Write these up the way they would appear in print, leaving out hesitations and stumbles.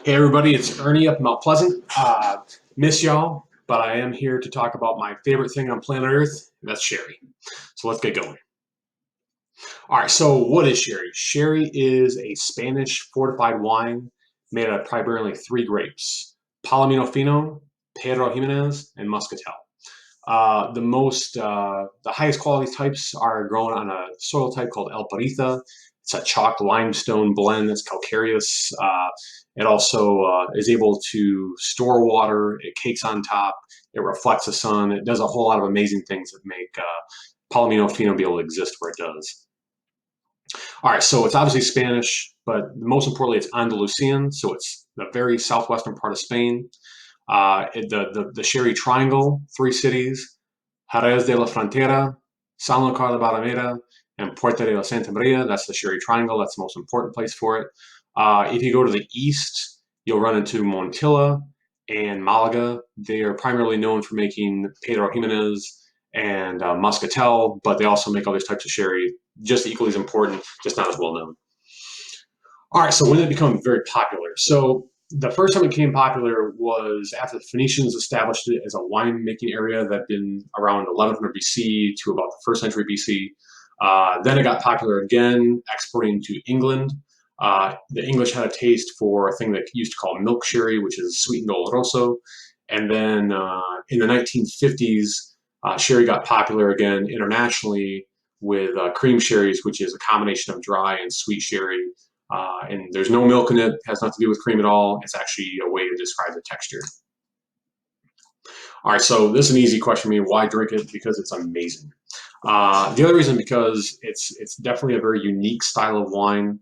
Hey everybody, it's Ernie up in Mount Pleasant. Miss y'all, but I am here to talk about my favorite thing on planet Earth, and that's sherry. So let's get going. All right, so what is sherry? Sherry is a Spanish fortified wine made out of primarily three grapes: Palomino Fino, Pedro Jimenez, and Muscatel. The highest quality types are grown on a soil type called El Parita. It's a chalk limestone blend that's calcareous. It also is able to store water. It cakes on top. It reflects the sun. It does a whole lot of amazing things that make Palomino Fino be able to exist where it does. All right, so it's obviously Spanish, but most importantly, it's Andalusian, so it's the very southwestern part of Spain. The Sherry Triangle, three cities: Jerez de la Frontera, Sanlúcar de Barrameda, and Puerta de la Santa Maria. That's the Sherry Triangle. That's the most important place for it. If you go to the east, you'll run into Montilla and Malaga. They are primarily known for making Pedro Jimenez and Muscatel, but they also make other types of sherry, just equally as important, just not as well known. All right, so when did it become very popular? So the first time it became popular was after the Phoenicians established it as a winemaking area that had been around 1100 BC to about the first century BC. Then it got popular again, exporting to England. The English had a taste for a thing that used to call milk sherry, which is sweetened oloroso. And then in the 1950s, sherry got popular again internationally with cream sherries, which is a combination of dry and sweet sherry. And there's no milk in it, has nothing to do with cream at all. It's actually a way to describe the texture. All right, so this is an easy question for me. Why drink it? Because it's amazing. The other reason, because it's definitely a very unique style of wine,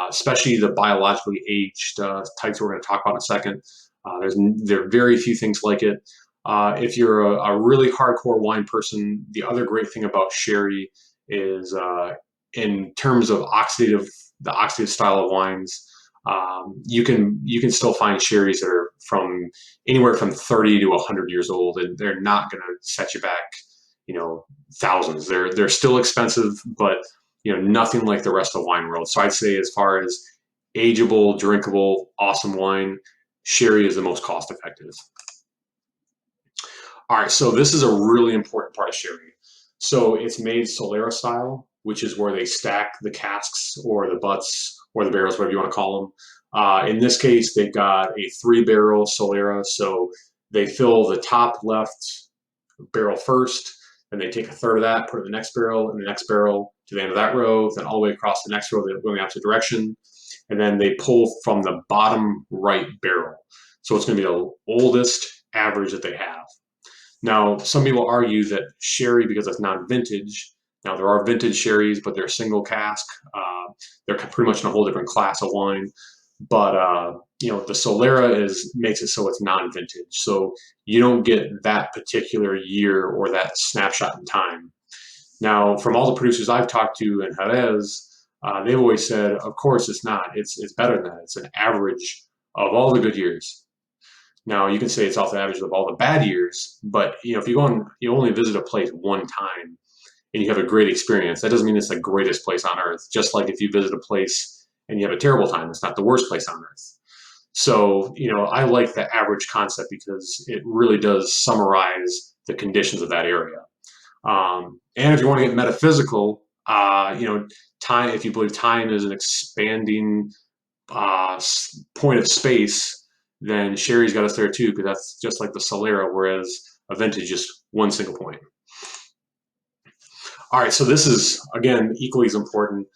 especially the biologically aged types we're going to talk about in a second. There are very few things like it. If you're a really hardcore wine person, the other great thing about sherry is in terms of the oxidative style of wines, you can still find sherries that are from anywhere from 30 to 100 years old, and they're not going to set you back, thousands. They're still expensive, but nothing like the rest of the wine world. So I'd say as far as ageable, drinkable, awesome wine, sherry is the most cost effective. All right, so this is a really important part of sherry. So it's made Solera style, which is where they stack the casks or the butts or the barrels, whatever you want to call them. In this case, they've got a 3-barrel Solera, so they fill the top left barrel first, then they take a third of that, put it in the next barrel, and the next barrel to the end of that row, then all the way across the next row, going the opposite direction, and then they pull from the bottom right barrel. So it's going to be the oldest average that they have. Now, some people argue that sherry, because it's not vintage, now there are vintage sherries, but they're single cask. They're pretty much in a whole different class of wine. But the Solera makes it so it's non-vintage, so you don't get that particular year or that snapshot in time. Now, from all the producers I've talked to in Jerez, they've always said, of course, it's not. It's better than that. It's an average of all the good years. Now you can say it's off the average of all the bad years, but if you only visit a place one time and you have a great experience, that doesn't mean it's the greatest place on earth. Just like if you visit a place and you have a terrible time, it's not the worst place on earth. So I like the average concept because it really does summarize the conditions of that area. And if you want to get metaphysical, time. If you believe time is an expanding point of space, then sherry's got us there too, because that's just like the Solera, whereas a vintage is one single point. All right, so this is again equally as important.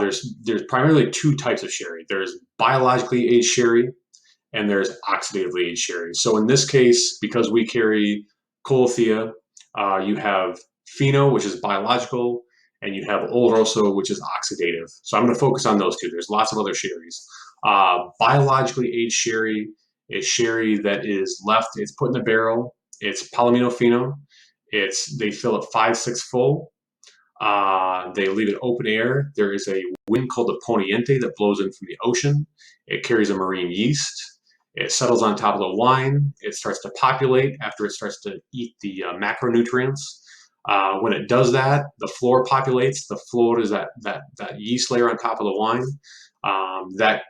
There's primarily two types of sherry. There's biologically aged sherry, and there's oxidatively aged sherry. So in this case, because we carry Colothea, you have Fino, which is biological, and you have Oloroso, which is oxidative. So I'm going to focus on those two. There's lots of other sherries. Biologically aged sherry is sherry that is left. It's put in a barrel. It's Palomino Fino. They fill it 5/6 full. They leave it open air. There is a wind called the poniente that blows in from the ocean. It carries a marine yeast. It settles on top of the wine. It starts to populate after it starts to eat the macronutrients. When it does that, the floor populates. The floor is that yeast layer on top of the wine. That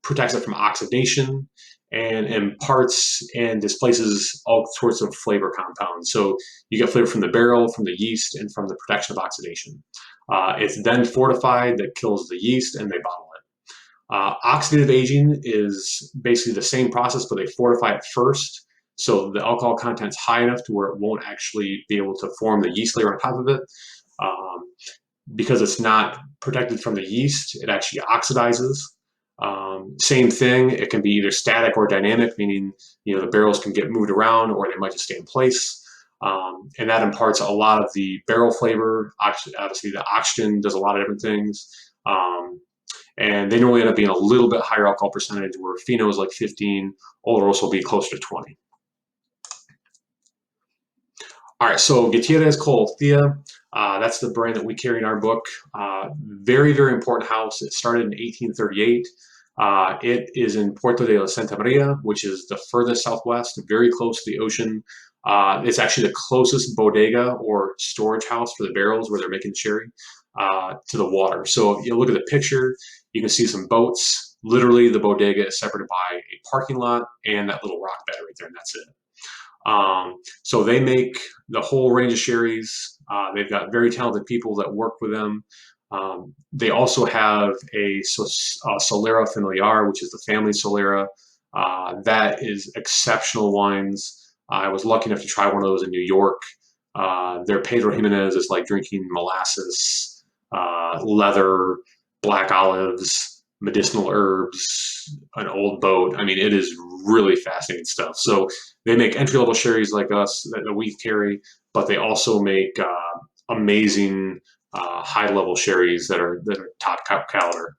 protects it from oxidation and imparts and displaces all sorts of flavor compounds. So you get flavor from the barrel, from the yeast, and from the protection of oxidation. It's then fortified, that kills the yeast, and they bottle it. Oxidative aging is basically the same process, but they fortify it first. So the alcohol content's high enough to where it won't actually be able to form the yeast layer on top of it. Because it's not protected from the yeast, it actually oxidizes. Same thing, it can be either static or dynamic, meaning the barrels can get moved around or they might just stay in place. And that imparts a lot of the barrel flavor. Obviously, the oxygen does a lot of different things. And they normally end up being a little bit higher alcohol percentage, where Fino is like 15, Oloroso will be closer to 20. All right, so Gutierrez Colthea, that's the brand that we carry in our book. Very, very important house. It started in 1838. It is in Puerto de la Santa Maria, which is the furthest southwest, very close to the ocean. It's actually the closest bodega or storage house for the barrels where they're making sherry to the water. So if you look at the picture, you can see some boats. Literally, the bodega is separated by a parking lot and that little rock bed right there, and that's it. So they make the whole range of sherries. They've got very talented people that work with them. They also have a Solera Familiar, which is the family Solera. That is exceptional wines. I was lucky enough to try one of those in New York. Their Pedro Jimenez is like drinking molasses, leather, black olives, medicinal herbs, an old boat. I mean, it is really fascinating stuff. So they make entry-level sherries like us that we carry, but they also make amazing high-level sherries that are top caliber.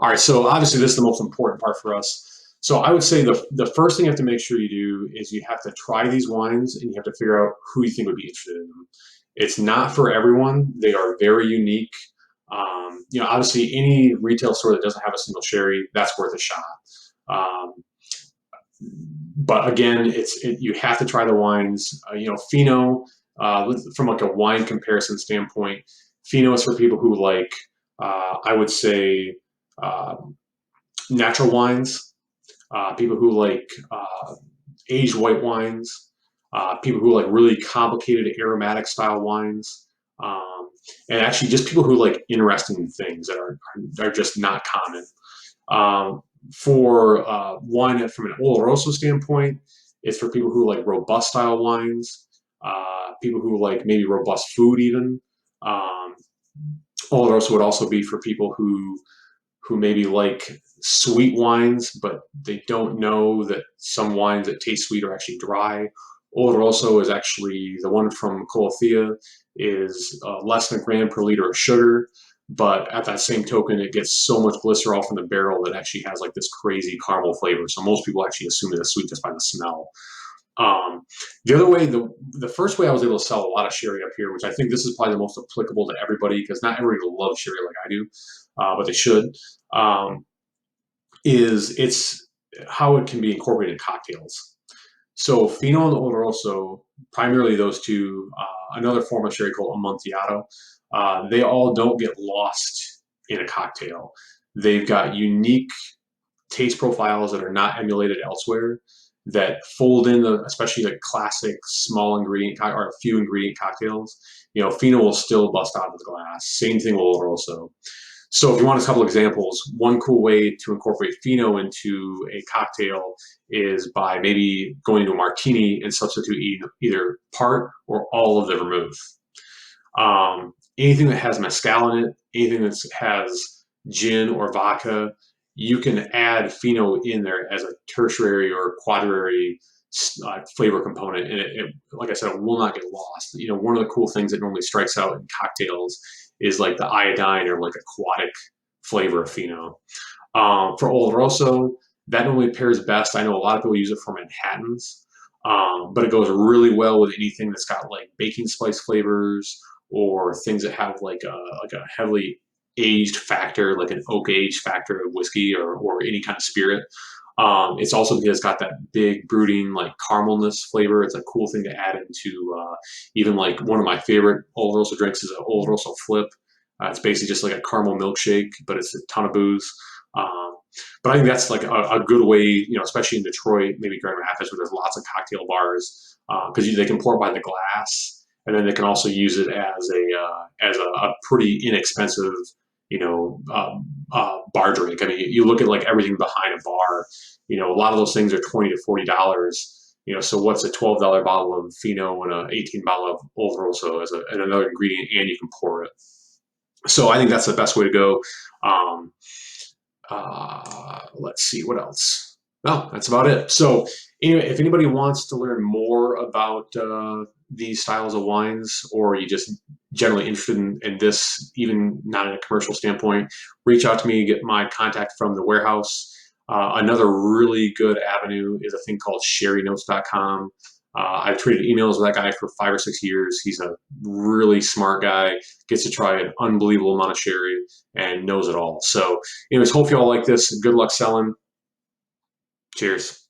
All right, so obviously this is the most important part for us. So I would say the first thing you have to make sure you do is you have to try these wines, and you have to figure out who you think would be interested in them. It's not for everyone. They are very unique. Obviously any retail store that doesn't have a single sherry, that's worth a shot. But again, you have to try the wines. Fino, from like a wine comparison standpoint, Fino is for people who like, I would say, natural wines, people who like aged white wines, people who like really complicated aromatic style wines, and actually just people who like interesting things that are just not common. For wine from an Oloroso standpoint, it's for people who like robust style wines, people who like maybe robust food even. Oloroso would also be for people who maybe like sweet wines, but they don't know that some wines that taste sweet are actually dry. Oloroso is actually, the one from Colthea is less than a gram per liter of sugar, but at that same token, it gets so much glycerol from the barrel that it actually has like this crazy caramel flavor. So most people actually assume it's sweet just by the smell. The other way, the first way I was able to sell a lot of sherry up here, which I think this is probably the most applicable to everybody, because not everybody loves sherry like I do, but they should, is it's how it can be incorporated in cocktails. So Fino and Oloroso, primarily those two, another form of sherry called Amontillado, they all don't get lost in a cocktail. They've got unique taste profiles that are not emulated elsewhere, that fold in especially like classic small ingredient or a few ingredient cocktails. Fino will still bust out of the glass. Same thing with Oloroso. So if you want a couple examples, one cool way to incorporate Fino into a cocktail is by maybe going to a martini and substitute either part or all of the vermouth. Anything that has mezcal in it, anything that has gin or vodka, you can add Fino in there as a tertiary or quaternary flavor component, and it, like I said, it will not get lost. One of the cool things that normally strikes out in cocktails is like the iodine or like aquatic flavor of Fino. For Oloroso, that normally pairs best. I know a lot of people use it for Manhattans, but it goes really well with anything that's got like baking spice flavors, or things that have like a heavily aged factor, like an oak aged factor of whiskey or any kind of spirit. It's also because it's got that big brooding like caramelness flavor. It's a cool thing to add into even like one of my favorite Oloroso drinks is an Oloroso Flip. It's basically just like a caramel milkshake, but it's a ton of booze. But I think that's like a good way, especially in Detroit, maybe Grand Rapids, where there's lots of cocktail bars, because they can pour it by the glass, and then they can also use it as a pretty inexpensive, bar drink. I mean, you look at like everything behind a bar, a lot of those things are $20 to $40. So what's a $12 bottle of Fino and a 18 bottle of Oloroso as and another ingredient, and you can pour it. So I think that's the best way to go. Um, let's see what else. No, that's about it. So anyway, if anybody wants to learn more about these styles of wines, or you just generally interested in this, even not in a commercial standpoint, reach out to me. Get my contact from the warehouse. Another really good avenue is a thing called sherrynotes.com. I've traded emails with that guy for 5 or 6 years. He's a really smart guy, gets to try an unbelievable amount of sherry, and knows it all. So anyways, hope you all like this. Good luck selling. Cheers.